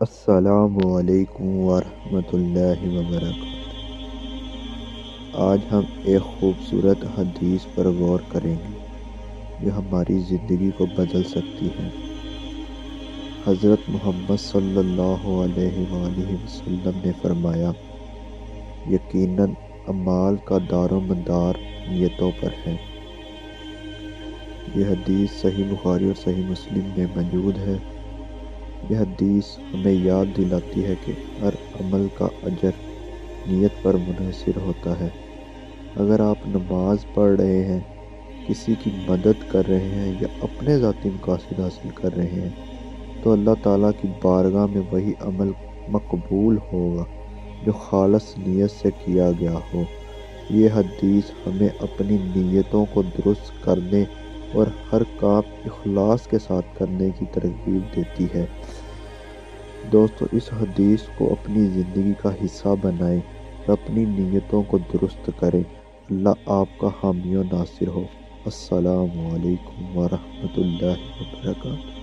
السلام علیکم ورحمۃ اللہ وبرکاتہ۔ آج ہم ایک خوبصورت حدیث پر غور کریں گے جو ہماری زندگی کو بدل سکتی ہے۔ حضرت محمد صلی اللہ علیہ وآلہ وسلم نے فرمایا، یقیناً اعمال کا دار و مدار نیتوں پر ہے۔ یہ حدیث صحیح بخاری اور صحیح مسلم میں موجود ہے۔ یہ حدیث ہمیں یاد دلاتی ہے کہ ہر عمل کا اجر نیت پر منحصر ہوتا ہے۔ اگر آپ نماز پڑھ رہے ہیں، کسی کی مدد کر رہے ہیں یا اپنے ذاتی مقاصد حاصل کر رہے ہیں تو اللہ تعالیٰ کی بارگاہ میں وہی عمل مقبول ہوگا جو خالص نیت سے کیا گیا ہو۔ یہ حدیث ہمیں اپنی نیتوں کو درست کرنے اور ہر کام اخلاص کے ساتھ کرنے کی ترغیب دیتی ہے۔ دوستو، اس حدیث کو اپنی زندگی کا حصہ بنائیں اور اپنی نیتوں کو درست کریں۔ اللہ آپ کا حامی و ناصر ہو۔ السلام علیکم ورحمۃ اللہ وبرکاتہ۔